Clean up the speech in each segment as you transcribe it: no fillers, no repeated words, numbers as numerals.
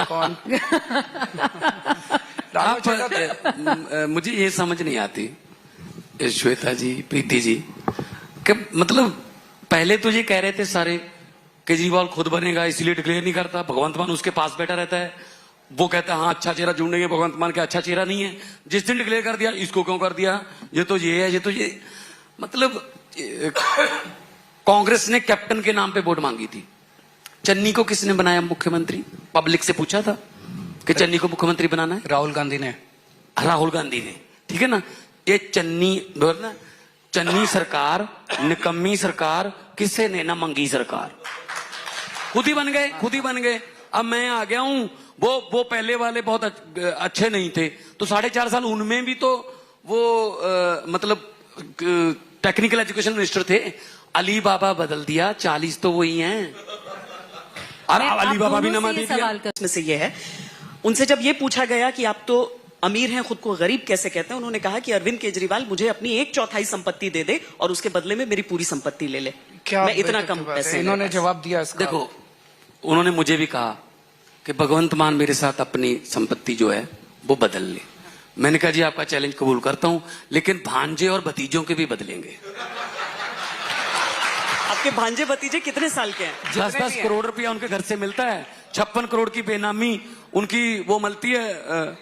कौन? मुझे ये समझ नहीं आती श्वेता जी, प्रीति जी, कि मतलब पहले तो ये कह रहे थे सारे केजरीवाल खुद बनेगा इसलिए डिक्लेयर नहीं करता, भगवंत मान उसके पास बैठा रहता है, वो कहता है हाँ अच्छा चेहरा ढूंढेंगे, भगवंत मान के अच्छा चेहरा नहीं है, जिस दिन डिक्लेयर कर दिया इसको क्यों कर दिया, ये तो ये है, ये तो ये, मतलब कांग्रेस ने कैप्टन के नाम पे वोट मांगी थी। चन्नी को किसने बनाया मुख्यमंत्री? पब्लिक से पूछा था कि चन्नी को मुख्यमंत्री बनाना है? राहुल गांधी ने। राहुल गांधी ने, ठीक है ना। ये चन्नी सरकार, निकम्मी सरकार, किससे ने ना मंगी सरकार, खुद ही बन गए, खुद ही बन गए। अब मैं आ गया हूं, वो पहले वाले बहुत अच्छे नहीं थे, तो 4.5 साल उनमें भी तो वो मतलब टेक्निकल एजुकेशन मिनिस्टर थे। अली बाबा बदल दिया, 40 तो वही हैं। और अली बाबा भी नमा दे दिया। इसमें से ये है, उनसे जब ये पूछा गया कि आप तो अमीर हैं, खुद को गरीब कैसे कहते हैं, उन्होंने कहा कि अरविंद केजरीवाल मुझे अपनी 1/4 संपत्ति दे दे और उसके बदले में मेरी पूरी संपत्ति ले ले। क्या मैं इतना कम पैसे, इन्होंने जवाब दिया इसका। देखो, उन्होंने मुझे भी कहा कि भगवंत मान मेरे साथ अपनी संपत्ति जो है वो बदल ले। मैंने कहा जी आपका चैलेंज कबूल करता हूं, लेकिन भांजे और भतीजों के भी बदलेंगे। आपके भांजे भतीजे कितने साल के हैं? 10-10 करोड़ रुपया उनके घर से मिलता है, 56 करोड़ की बेनामी उनकी वो मिलती है,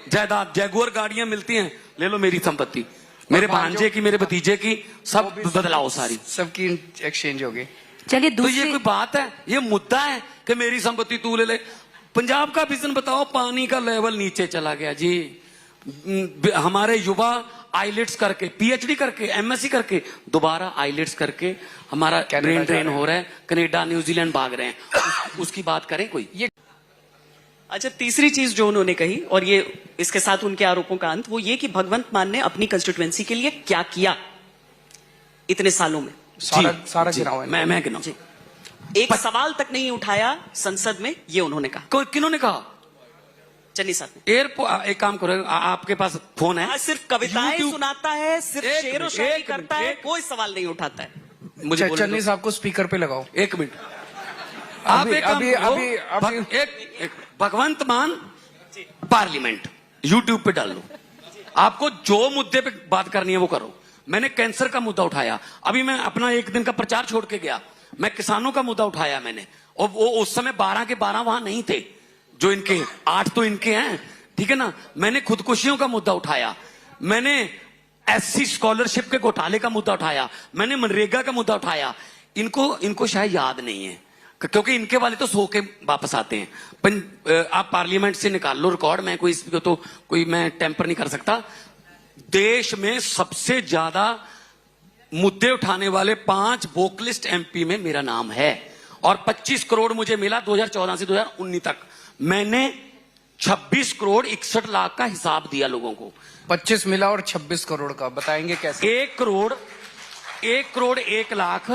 जायदाद, जैगुआर गाड़ियां मिलती हैं। ले लो मेरी संपत्ति, मेरे भांजे की, मेरे भतीजे की, सब बदलाओ, सारी सबकी एक्सचेंज होगी। चलिए तो ये कोई बात है? ये मुद्दा है कि मेरी संपत्ति तू ले ले? पंजाब का विजन बताओ, पानी का लेवल नीचे चला गया जी। हमारे युवा आईलेट्स करके, पीएचडी करके, एमएससी करके, दोबारा आईलेट्स करके हमारा ब्रेन ड्रेन हो रहा है, कनाडा न्यूजीलैंड भाग रहे हैं। उसकी बात करें कोई? ये अच्छा, तीसरी चीज जो उन्होंने कही, और ये इसके साथ उनके आरोपों का अंत, वो ये कि भगवंत मान ने अपनी कंस्टिट्यूएंसी के लिए क्या किया इतने सालों में। सारा गिनाओ। मैं गिनाऊं? एक सवाल तक नहीं उठाया संसद में, ये उन्होंने कहा। किन्होंने कहा? चन्नी साहब ने। एयरपोर्ट, एक काम करो, आपके पास फोन है? सिर्फ कविताएं सुनाता है, सिर्फ शेर व शायरी करता है, कोई सवाल नहीं उठाता है। मुझे चन्नी साहब को स्पीकर पे लगाओ। 1 मिनट। आप एक काम करो, एक भगवंत मान पार्लियामेंट यूट्यूब पे डाल लो, आपको जो मुद्दे पे बात करनी है वो करो। मैंने कैंसर का मुद्दा उठाया, अभी मैं अपना 1 दिन का प्रचार छोड़ के गया, मैं किसानों का मुद्दा उठाया मैंने, और वो उस समय 12 के 12 वहां नहीं थे, जो इनके 8 तो इनके हैं, ठीक है ना। मैंने खुदकुशियों का मुद्दा उठाया, मैंने एससी स्कॉलरशिप के घोटाले का मुद्दा उठाया, मैंने मनरेगा का मुद्दा उठाया। इनको शायद याद नहीं है, क्योंकि इनके वाले तो सो के वापस आते हैं। आप पार्लियामेंट से निकाल लो रिकॉर्ड, मैं कोई इसको तो कोई मैं टेम्पर नहीं कर सकता। देश में सबसे ज्यादा मुद्दे उठाने वाले 5 वोकलिस्ट एमपी में मेरा नाम है, और 25 करोड़ मुझे मिला 2014 से 2019 तक। मैंने 26 करोड़ 61 लाख का हिसाब दिया लोगों को। 25 मिला और 26 करोड़ का बताएंगे कैसे? 1 करोड़ 1 लाख,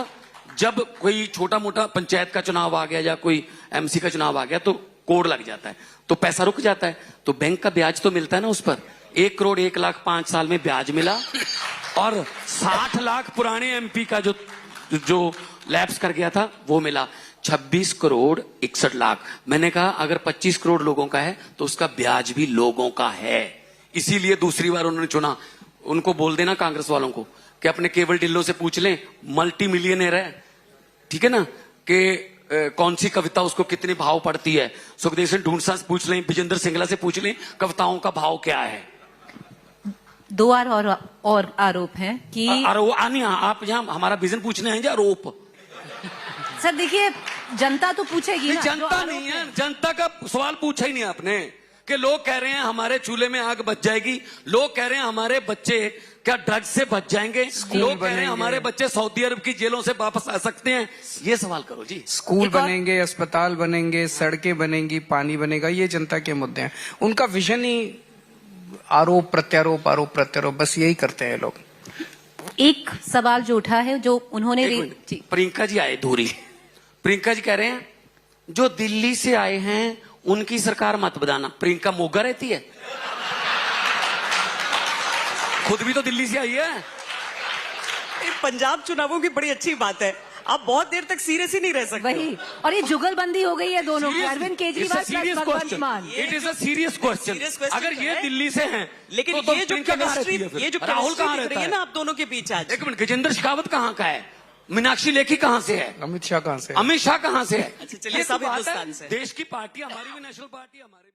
जब कोई छोटा मोटा पंचायत का चुनाव आ गया या कोई एमसी का चुनाव आ गया तो कोड लग जाता है, तो पैसा रुक जाता है, तो बैंक का ब्याज तो मिलता है ना उस पर। 1 करोड़ 1 लाख 5 साल में ब्याज मिला, और 60 लाख पुराने एमपी का जो लैप्स कर गया था वो मिला। 26 करोड़ 61 लाख। मैंने कहा अगर 25 करोड़ लोगों का है तो उसका ब्याज भी लोगों का है, इसीलिए दूसरी बार उन्होंने चुना। उनको बोल देना कांग्रेस वालों को कि अपने केबल डिल्लो से पूछ लें, मल्टी मिलियनर है, ठीक है ना, कि कौन सी कविता उसको कितने भाव पड़ती है। सुखदेव सिंह ढूंढसा से पूछ लें, विजेंद्र सिंगला से पूछ लें, कविताओं का भाव क्या है। 2 और आरोप हैं कि आप यहाँ हमारा विजन पूछने हैं या आरोप? सर देखिए, जनता तो पूछेगी ना। जनता नहीं है, जनता का सवाल पूछा ही नहीं आपने, कि लोग कह रहे हैं हमारे चूल्हे में आग बच जाएगी, लोग कह रहे हैं हमारे बच्चे क्या ड्रग्स से बच जाएंगे, लोग कह रहे हैं हमारे बच्चे सऊदी अरब की जेलों से वापस आ सकते हैं। ये सवाल करो जी। स्कूल बनेंगे, अस्पताल बनेंगे, सड़कें बनेंगी, पानी बनेगा, ये जनता के मुद्दे हैं। उनका विजन ही आरोप प्रत्यारोप, आरोप प्रत्यारोप, बस यही करते हैं लोग। एक सवाल जो उठा है, जो उन्होंने प्रियंका जी आए धूरी, प्रियंका जी कह रहे हैं जो दिल्ली से आए हैं उनकी सरकार मत बताना। प्रियंका मोगा रहती है, खुद भी तो दिल्ली से आई है। पंजाब चुनावों की बड़ी अच्छी बात है, आप बहुत देर तक सीरियस ही नहीं रह सकते। वही, और ये जुगलबंदी हो गई है दोनों की, अरविंद केजरीवाल प्लस भगवंत मान। It is a serious question. Serious question अगर तो ये है, दिल्ली से हैं, लेकिन तो ये जो प्रियंका कहाँ केमिस्ट्री, रहती है फिर? ये जो राहुल केमिस्ट्री कहाँ दिख रहता रही है है? ना आप दोनों के बीच आज, एक मिनट, गजेंद्र शेखावत कहाँ का है? मीनाक्षी लेखी कहाँ से है? अमित शाह कहाँ से? अमित शाह कहाँ से है? अच्छा, चलिए, ये सब तो बात है। हिंदुस्तान से। देश की पार्टी हमारी भी नेशनल पार्टी हमारी भी।